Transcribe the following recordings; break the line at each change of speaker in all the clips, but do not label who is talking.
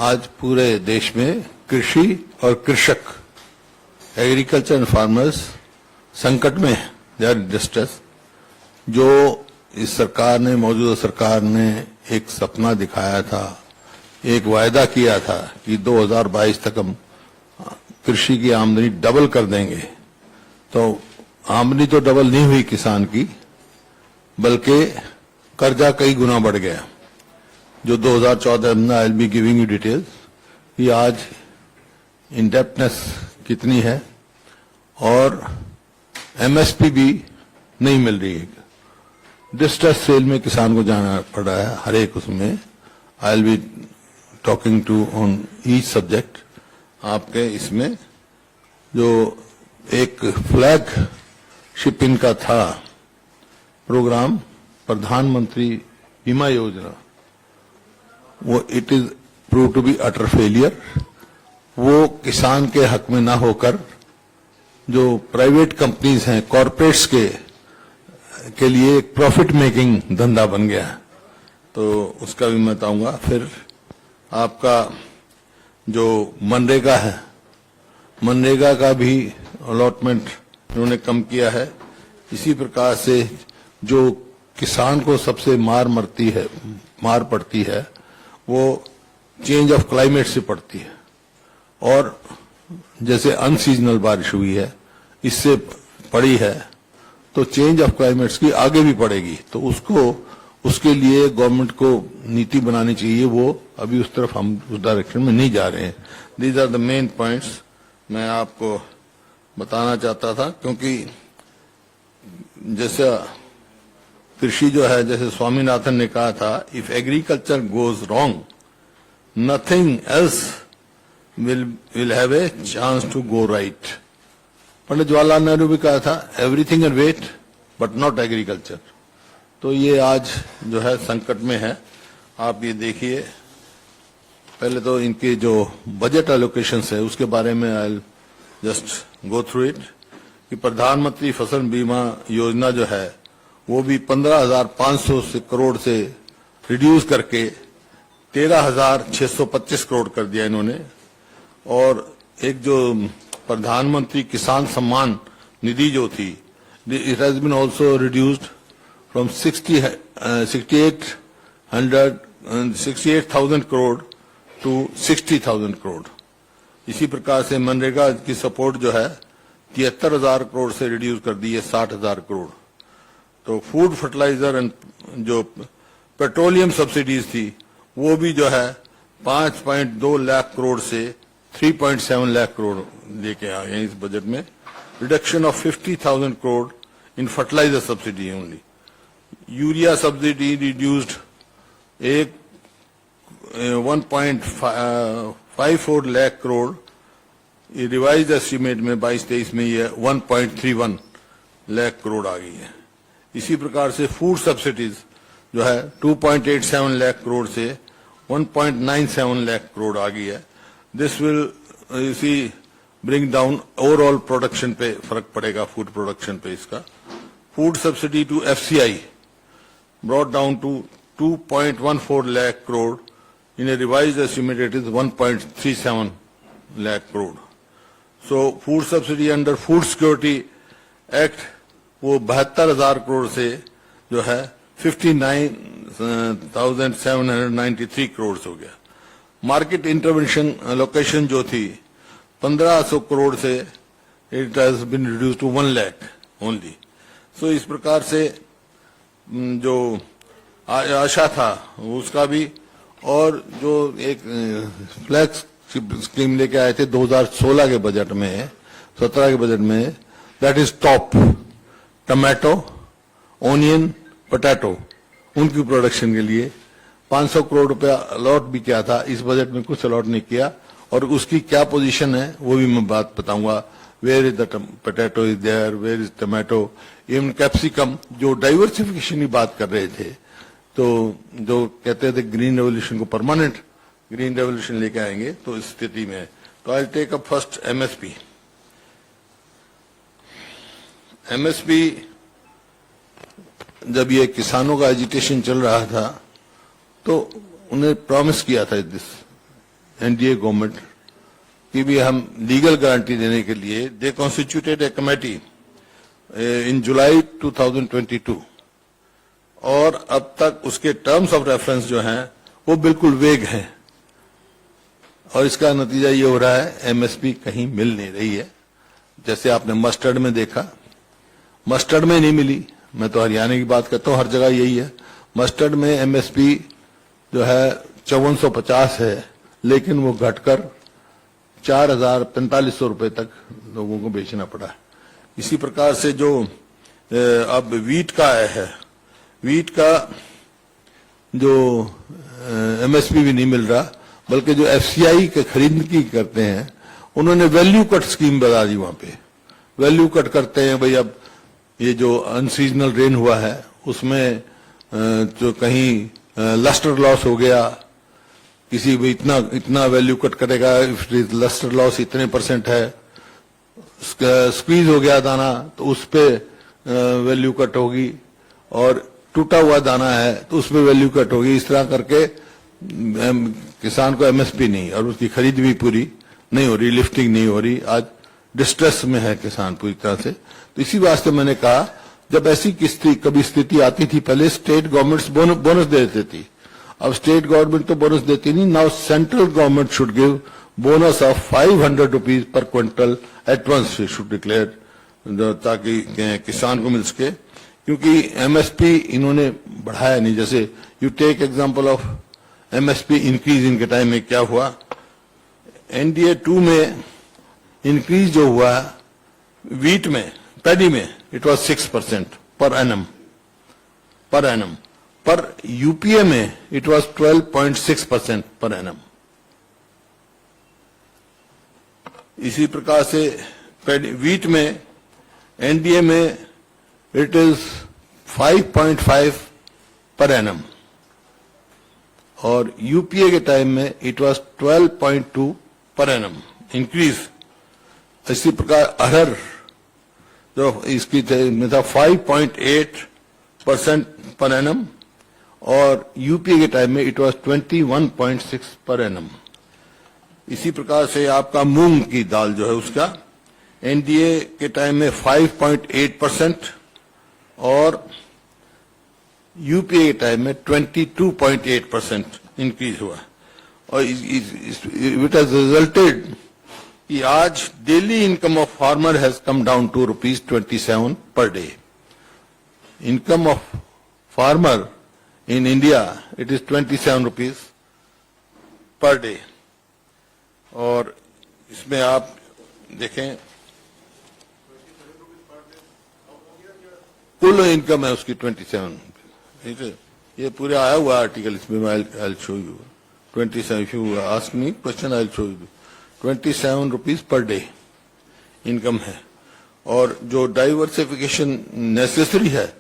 आज पूरे देश में कृषि और कृषक, एग्रीकल्चर एंड फार्मर्स संकट में है, दे आर डिस्ट्रेस। जो इस सरकार ने, मौजूदा सरकार ने एक सपना दिखाया था, एक वायदा किया था कि 2022 तक हम कृषि की आमदनी डबल कर देंगे, तो आमदनी तो डबल नहीं हुई किसान की, बल्कि कर्जा कई गुना बढ़ गया। जो 2014 में, आई will be giving you details, कि आज इंडेप्टनेस कितनी है और एमएसपी भी नहीं मिल रही है। डिस्ट्रेस सेल में किसान को जाना पड़ रहा है हर एक उसमें। I will be talking to on each subject. आपके इसमें जो एक फ्लैग शिप इनका था प्रोग्राम, प्रधानमंत्री बीमा योजना, वो it is prove to be utter failure. वो किसान के हक में ना होकर जो प्राइवेट कंपनीज हैं, कॉरपोरेट्स के लिए एक प्रॉफिट मेकिंग धंधा बन गया, तो उसका भी मैं बताऊंगा। फिर आपका जो मनरेगा है, मनरेगा का भी अलॉटमेंट उन्होंने कम किया है। इसी प्रकार से जो किसान को सबसे मार पड़ती है वो चेंज ऑफ क्लाइमेट से पड़ती है, और जैसे अनसीजनल बारिश हुई है, इससे पड़ी है, तो चेंज ऑफ क्लाइमेट्स की आगे भी पड़ेगी। तो उसके लिए गवर्नमेंट को नीति बनानी चाहिए। वो अभी उस तरफ हम उस डायरेक्शन में नहीं जा रहे हैं। These are the main points मैं आपको बताना चाहता था, क्योंकि जैसे कृषि जो है, जैसे स्वामीनाथन ने कहा था, if agriculture goes wrong nothing else will have a chance to go right. Pandit Jawaharlal Nehru भी कहा था, everything and wait but not agriculture. तो ये आज जो है संकट में है। आप ये देखिए, पहले तो इनके जो बजट एलोकेशंस है उसके बारे में I just go through it, कि प्रधानमंत्री फसल बीमा योजना जो है वो भी 15,500 करोड़ से रिड्यूस करके 13,625 करोड़ कर दिया इन्होंने। और एक जो प्रधानमंत्री किसान सम्मान निधि जो थी, it has been also reduced from 68,000 crore to 60,000 crore. इसी प्रकार से मनरेगा की सपोर्ट जो है 73,000 करोड़ से रिड्यूस कर दी है 60,000 करोड़। तो फूड फर्टिलाइजर एंड जो पेट्रोलियम सब्सिडीज थी वो भी जो है 5.2 लाख करोड़ से 3.7 लाख करोड़ लेके आ गए इस बजट में। Reduction of 50,000 crore in fertilizer subsidy only. Urea subsidy reduced 1.54 lakh crore, revise estimate में 22-23 में ये 1.31 लाख करोड़ आ गई है। इसी प्रकार से फूड सब्सिडीज जो है 2.87 लाख करोड़ से 1.97 लाख करोड़ आ गई है। दिस विल इसी ब्रिंग डाउन ओवरऑल प्रोडक्शन पे फर्क पड़ेगा, फूड प्रोडक्शन पे इसका। Food subsidy to FCI brought down to 2.14 lakh crore. In a revised estimate, it is 1.37 lakh crore. So, food subsidy under Food Security Act वो 72,000 करोड़ से जो है 59,793 करोड़ हो गया। मार्केट इंटरवेंशन लोकेशन जो थी 1,500 करोड़ से it has been reduce to 1 lakh only. So इस प्रकार से जो आशा था उसका भी, और जो एक फ्लैक्स स्कीम लेके आए थे 2016 के बजट में, 17 के बजट में, that is top tomato, onion, potato, उनकी प्रोडक्शन के लिए 500 करोड़ रुपया अलॉट भी किया था। इस बजट में कुछ अलॉट नहीं किया, और उसकी क्या पोजीशन है वो भी मैं बात बताऊंगा। Where is the potato is there, where is tomato, even capsicum. जो डाइवर्सिफिकेशन की बात कर रहे थे, तो जो कहते थे ग्रीन रेवोल्यूशन को परमानेंट ग्रीन रेवोल्यूशन लेके आएंगे, तो इस स्थिति में तो I take up first MSP. MSP जब ये किसानों का एजिटेशन चल रहा था तो उन्हें प्रॉमिस किया था दिस एनडीए गवर्नमेंट की भी हम लीगल गारंटी देने के लिए दे कॉन्स्टिट्यूटेड ए कमेटी इन जुलाई 2022 और अब तक उसके टर्म्स ऑफ रेफरेंस जो हैं वो बिल्कुल वेग हैं और इसका नतीजा ये हो रहा है एमएसपी कहीं मिल नहीं रही है। जैसे आपने मस्टर्ड में देखा, मस्टर्ड में नहीं मिली, मैं तो हरियाणा की बात करता हूं, हर जगह यही है। मस्टर्ड में एमएसपी जो है 5450 है, लेकिन वो घटकर 4500 रुपए तक लोगों को बेचना पड़ा है। इसी प्रकार से जो अब वीट का आया है, वीट का जो एमएसपी भी नहीं मिल रहा, बल्कि जो एफसीआई के खरीद की करते हैं उन्होंने वैल्यू कट स्कीम बता दी। वहां पे वैल्यू कट करते हैं भाई, अब ये जो अनसीजनल रेन हुआ है उसमें जो कहीं लस्टर लॉस हो गया, किसी भी इतना वैल्यू कट करेगा, लस्टर लॉस इतने % है, स्क्वीज हो गया दाना तो उस पे वैल्यू कट होगी, और टूटा हुआ दाना है तो उस पे वैल्यू कट होगी। इस तरह करके किसान को एमएसपी नहीं और उसकी खरीद भी पूरी नहीं हो रही, लिफ्टिंग नहीं हो रही। आज डिस्ट्रेस में है किसान पूरी तरह से। तो इसी वास्ते मैंने कहा, जब ऐसी कभी स्थिति आती थी पहले स्टेट गवर्नमेंट्स बोनस दे देती थी, अब स्टेट गवर्नमेंट तो बोनस देती नहीं। Now central government should give bonus of 500 rupees पर quintal at once should declare, ताकि किसान को मिल सके, क्योंकि एमएसपी इन्होंने बढ़ाया नहीं। जैसे you take example of MSP increase, इनके टाइम में क्या हुआ, एनडीए 2 में इंक्रीज जो हुआ वीट में, पैडी में, इट वाज 6% पर एनम, पर यूपीए में इट वाज 12.6% पर एनम। इसी प्रकार से वीट में, एनडीए में इट इज 5.5 पर एनम, और यूपीए के टाइम में it was 12.2 per annum increase. इसी प्रकार अरहर जो इसकी में था 5.8% पर एनम, और यूपीए के टाइम में इट वाज 21.6 पर एनम। इसी प्रकार से आपका मूंग की दाल जो है उसका एनडीए के टाइम में 5.8% और यूपीए के टाइम में 22.8% इंक्रीज हुआ। और इट हैज रिजल्टेड कि आज daily income of farmer has come down to ₹27 per day. Income of farmer in India it is 27 rupees per day. और इसमें आप देखें कुल इनकम है उसकी 27, ठीक है। ये पूरे आया हुआ आर्टिकल, इसमें I show you 27, if you ask me question I show you 27 rupees per day income है। और जो डाइवर्सिफिकेशन नेसेसरी है,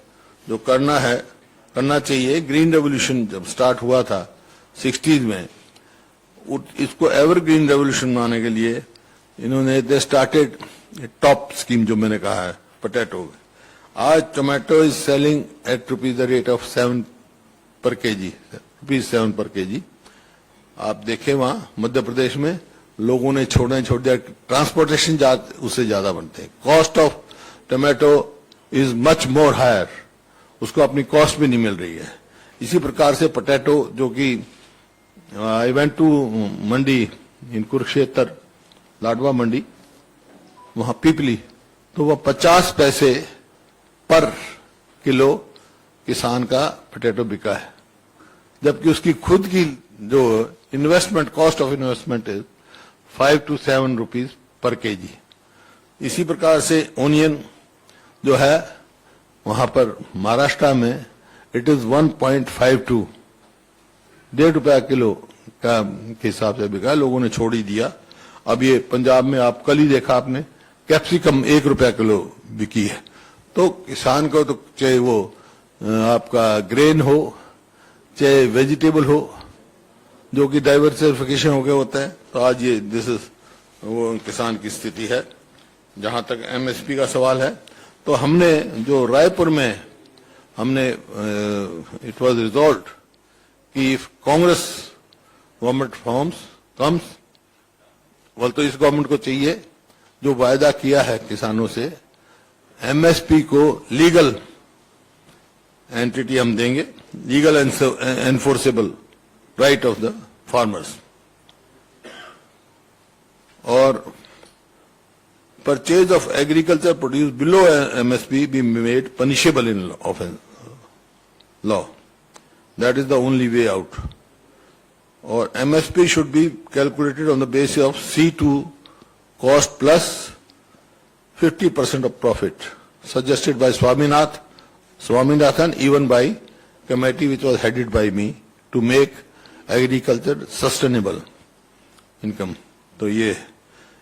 जो करना चाहिए, ग्रीन रेवोल्यूशन जब स्टार्ट हुआ था 60s में, इसको एवरग्रीन रेवोल्यूशन बनाने के लिए इन्होंने दे स्टार्टेड टॉप स्कीम जो मैंने कहा है पोटैटो। आज tomato is selling at rupees the rate of 7 पर केजी, ₹7 पर केजी। आप देखें वहां मध्य प्रदेश में लोगों ने छोड़ दिया, ट्रांसपोर्टेशन उससे ज्यादा बनते हैं। Cost of tomato is much more higher, उसको अपनी कॉस्ट भी नहीं मिल रही है। इसी प्रकार से पोटैटो, जो कि आई वेंट टू मंडी इन कुरुक्षेत्र, लाडवा मंडी, वहां पीपली, तो वह 50 पैसे पर किलो किसान का पोटैटो बिका है, जबकि उसकी खुद की जो investment, cost of investment is 5 to 7 rupees per KG. इसी प्रकार से ओनियन जो है वहां पर महाराष्ट्र में इट इज 1.52, ₹1.5 किलो का के हिसाब से बिका, लोगों ने छोड़ ही दिया। अब ये पंजाब में आप कल ही देखा आपने, कैप्सिकम ₹1 किलो बिकी है। तो किसान को तो चाहे वो आपका ग्रेन हो चाहे वेजिटेबल हो, जो कि डाइवर्सिफिकेशन हो गया होता है, तो आज ये दिस इज वो किसान की स्थिति है। जहां तक एमएसपी का सवाल है, तो हमने जो रायपुर में हमने इट वाज रिजॉल्व्ड कि if Congress government forms comes, बोल तो इस गवर्नमेंट को चाहिए जो वायदा किया है किसानों से, एमएसपी को लीगल एंटिटी हम देंगे, legal enforceable right of the farmers, और purchase of agriculture produce below MSP be made punishable in law. That is the only way out. Or MSP should be calculated on the basis of C2 cost plus 50% of profit, suggested by Swaminathan, even by committee which was headed by me, to make agriculture sustainable income. तो ये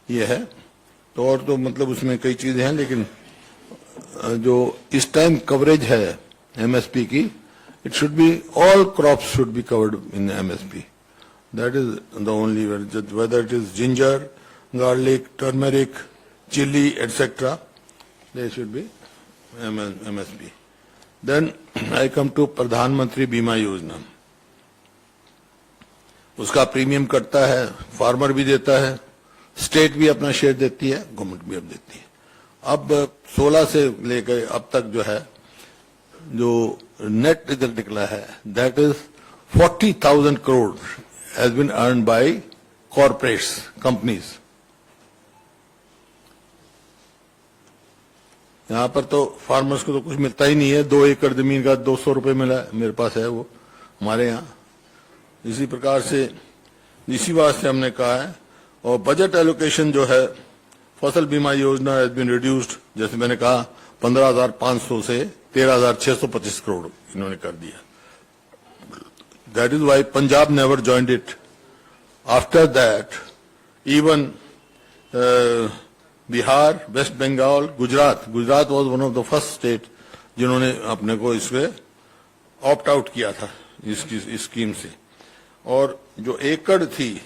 है। तो और तो मतलब उसमें कई चीजें हैं, लेकिन जो इस टाइम कवरेज है एमएसपी की, it should be all crops should be covered in MSP. That is the only, whether it is ginger, garlic, turmeric, chilli etcetera, they should be MSP. Then I come to प्रधानमंत्री बीमा योजना. उसका premium कटता है, farmer भी देता है, state भी अपना शेयर देती है, गवर्नमेंट भी अब देती है. अब 16 से लेकर अब तक जो है, जो नेट रिजल्ट निकला है, that is 40,000 crore has been earn by corporates, companies. यहां पर तो फार्मर्स को तो कुछ मिलता ही नहीं है. 2 एकड़ जमीन का 200 रुपए मिला, मेरे पास है वो हमारे यहाँ. इसी प्रकार से इसी वास्ते हमने कहा है. और बजट एलोकेशन जो है फसल बीमा योजना हैज बीन रिड्यूस्ड, जैसे मैंने कहा 15,500 से 13,625 करोड़ इन्होंने कर दिया. That is why Punjab never joined it. After that even Bihar, West Bengal, Gujarat was one of the first state जिन्होंने अपने को इसमें ऑप्ट आउट किया था इस स्कीम से. और जो एकड़ थी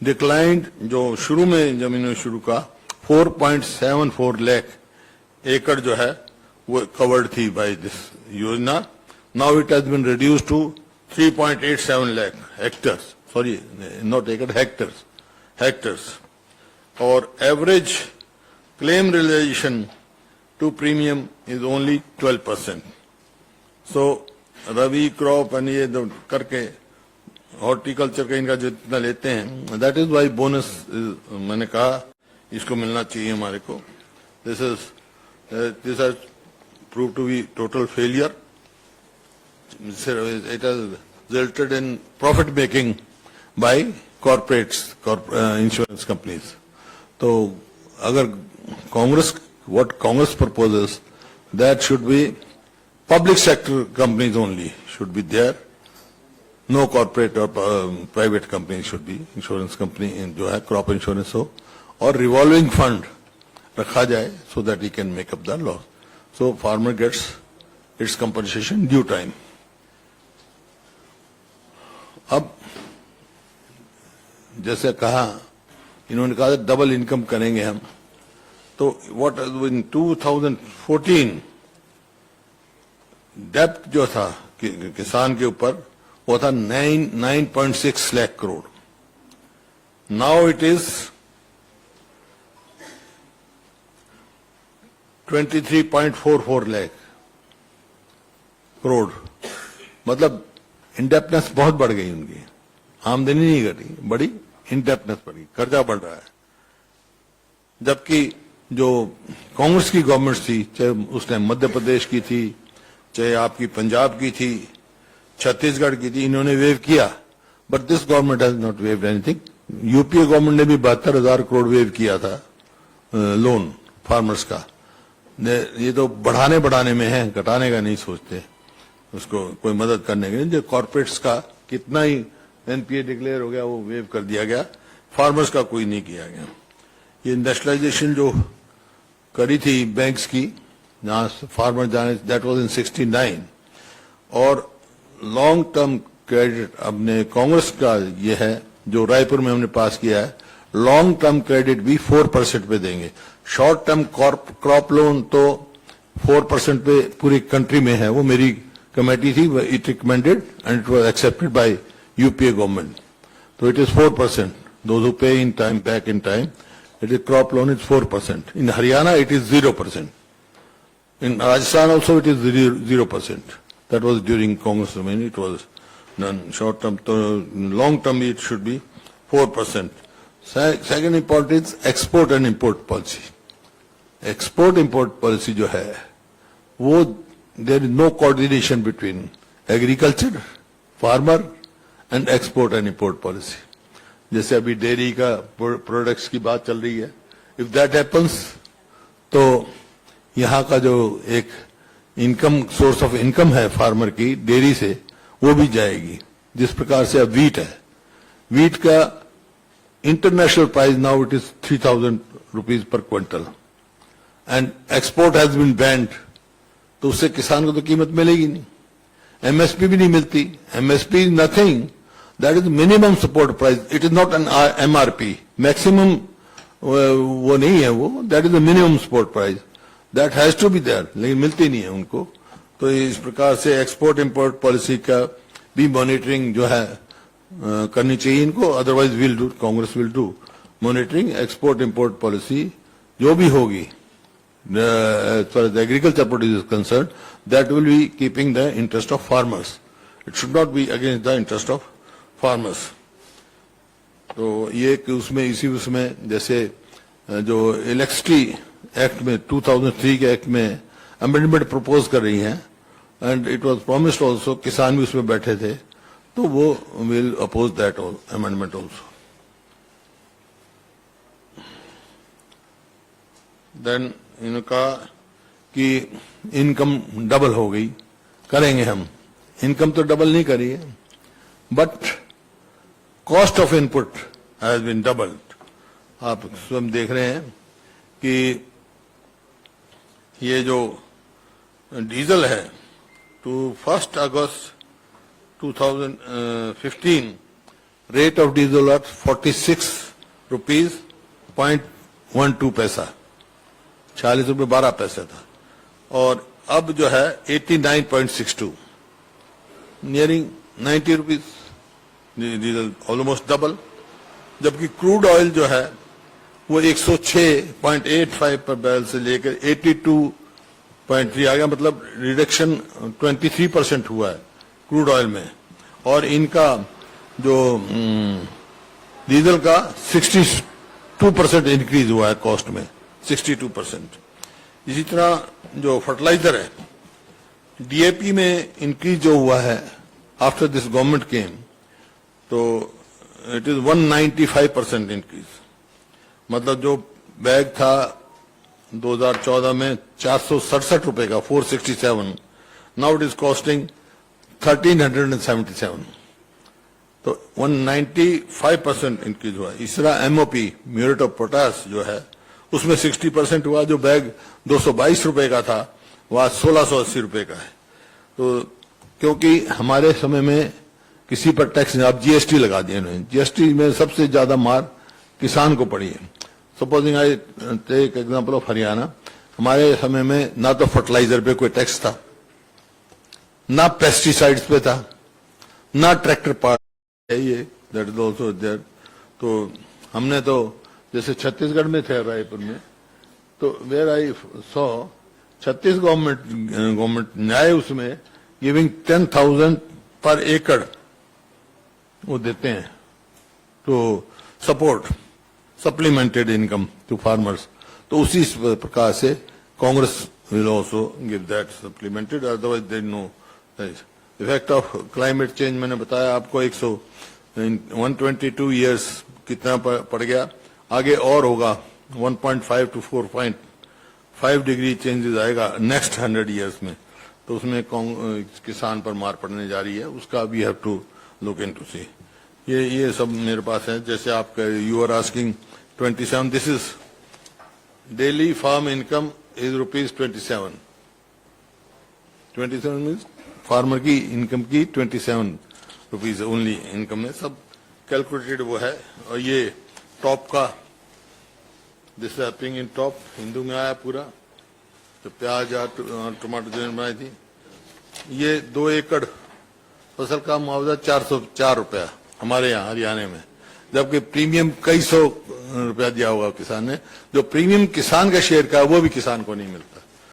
डिक्लाइंड, जो शुरू में जब इन्होंने शुरू का 4.74 लाख एकड़ जो है वो कवर्ड थी बाय दिस योजना. Now it has been reduced to 3.87 lakh hectares, sorry not एकड़, हेक्टर्स. और average claim realization to premium is only 12%. So rabi crop and ये करके हॉर्टिकल्चर का इनका जितना लेते हैं, दैट इज वाई बोनस मैंने कहा इसको मिलना चाहिए हमारे को. This has prove to be total failure. It has resulted in profit making by corporates, insurance companies. तो अगर Congress, what Congress proposes, that should be public sector companies only should be there. No corporate और private company should be. Insurance company जो है crop insurance हो, और revolving fund रखा जाए so that he can make up the loss. So farmer gets its compensation due time. अब जैसे कहा, इन्होंने कहा डबल इनकम करेंगे हम. तो व्हाट इन 2014 डेप्ट जो था किसान के ऊपर वो था 9.6 lakh crore. Now it is 23.44 lakh crore. मतलब इंडेप्टनेस बहुत बढ़ गई उनकी. आमदनी नहीं घटी, बड़ी इंडेप्टनेस बढ़ गई, कर्जा बढ़ रहा है. जबकि जो कांग्रेस की गवर्नमेंट थी, चाहे उस टाइम मध्य प्रदेश की थी, चाहे आपकी पंजाब की थी, छत्तीसगढ़ की थी, इन्होंने वेव किया. But this government has not waived anything. UPA government ने भी 72,000 करोड़ वेव किया था लोन फार्मर्स का. ये तो बढ़ाने में है, घटाने का नहीं सोचते. उसको कोई मदद करने के लिए जो कॉर्पोरेट्स का कितना ही एनपीए डिक्लेयर हो गया वो वेव कर दिया गया, फार्मर्स का कोई नहीं किया गया. ये नेशनलाइजेशन जो करी थी बैंक्स की, जहां फार्मर जाने, दैट वाज इन 69. और लॉन्ग टर्म क्रेडिट अपने कांग्रेस का ये है जो रायपुर में हमने पास किया है, लॉन्ग टर्म क्रेडिट भी 4% पे देंगे. शॉर्ट टर्म क्रॉप लोन तो 4% पे पूरी कंट्री में है. वो मेरी कमेटी थी, it recommended and it was accepted by UPA government. तो it is 4%. those who pay in time, back in time, it is crop loan is 4%. In Haryana, it is 0%. In Rajasthan also, it is 0%. That was during Congress domain. It was none. Short term, long term, it should be 4%. Second important is export and import policy. Export import policy जो है, वो there is no coordination between agriculture, farmer and export and import policy. जैसे अभी dairy का products की बात चल रही है, if that happens, तो यहाँ का जो एक इनकम सोर्स ऑफ इनकम है फार्मर की डेयरी से, वो भी जाएगी. जिस प्रकार से अब वीट है, वीट का international price now it is 3,000 rupees पर quintal and export has been banned, तो उससे किसान को तो कीमत मिलेगी नहीं, एमएसपी भी नहीं मिलती. MSP is nothing, that is minimum support price, it is not an MRP. Maximum वो नहीं है, वो that is the minimum support price, that has to be there, लेकिन मिलती नहीं है उनको. तो इस प्रकार से एक्सपोर्ट इंपोर्ट पॉलिसी का भी मॉनिटरिंग जो है करनी चाहिए इनको. Otherwise will do, Congress will do monitoring export import policy जो भी होगी as far as the agriculture produce is concerned, that will be keeping the interest of farmers. It should not be against the interest of farmers. तो ये कि उसमें इसी उसमें जैसे जो इलेक्ट्रिसिटी एक्ट में 2003 के एक्ट में अमेंडमेंट प्रपोज कर रही हैं, and it was promised also, किसान भी उसमें बैठे थे, तो वो will oppose that amendment also. Then इनका कि इनकम डबल हो गई, करेंगे हम. इनकम तो डबल नहीं करी है, but cost of input has been doubled. आप स्वयं देख रहे हैं कि ये जो डीजल है, टू 1 अगस्त 2015 rate of diesel at 46 rupees 0.12 पैसा, 40 रुपये 12 पैसे था, और अब जो है 89.62, nearing 90 rupees diesel, almost double. जबकि क्रूड ऑयल जो है वो 106.85 पर बैरल से लेकर 82.3 आ गया, मतलब रिडक्शन 23% हुआ है क्रूड ऑयल में, और इनका जो डीजल का 62% इंक्रीज हुआ है कॉस्ट में, 62%. इसी तरह जो फर्टिलाइजर है, डीएपी में इंक्रीज जो हुआ है आफ्टर दिस गवर्नमेंट केम, तो इट इज 195% इंक्रीज. मतलब जो बैग था 2014 में 467 रुपए का, 467, नाउ इट इज कॉस्टिंग 1377, तो 195% इंक्रीज हुआ. इस तरह एमओपी म्यूरेट ऑफ पोटास जो है उसमें 60% हुआ. जो बैग 222 रुपए का था वह 1680 रुपए का है. तो क्योंकि हमारे समय में किसी पर टैक्स, आप जीएसटी लगा दिए उन्होंने, जीएसटी में सबसे ज्यादा मार किसान को पड़ी है. Supposing I take example of Haryana, हमारे समय में ना तो फर्टिलाइजर पे कोई टैक्स था, ना पेस्टिसाइड्स पे था, ना ट्रैक्टर पार्ट है, ये दैट इज आल्सो देयर. तो हमने तो जैसे छत्तीसगढ़ में थे रायपुर में, तो वेयर आई सॉ छत्तीस गवर्नमेंट न्याय उसमें गिविंग 10,000 पर एकड़ वो देते हैं तो support supplemented income to farmers. तो उसी प्रकार से Congress will also give that supplemented, otherwise there no. Effect of climate change मैंने बताया आपको, 122 ईयर्स कितना पड़ गया, आगे और होगा 1.5 to 4.5 डिग्री चेंजेस आएगा नेक्स्ट 100 ईयर्स में. तो उसमें किसान पर मार पड़ने जा रही है, उसका we have to look into see. ये सब मेरे पास है. जैसे आप you are asking 27, this is daily farm income is ₹27. 27 means farmer की इनकम की 27 रुपीज ओनली इनकम में, सब कैलकुलेटेड वो है. और ये टॉप का, this happening in top, Hindu में आया पूरा. तो प्याज या टमाटर जो बनाई थी, ये 2 एकड़ फसल का मुआवजा 404 रुपया हमारे यहाँ हरियाणा में. जबकि प्रीमियम कई सौ रुपया दिया होगा किसान ने, जो प्रीमियम किसान का शेयर का है वो भी किसान को नहीं मिलता।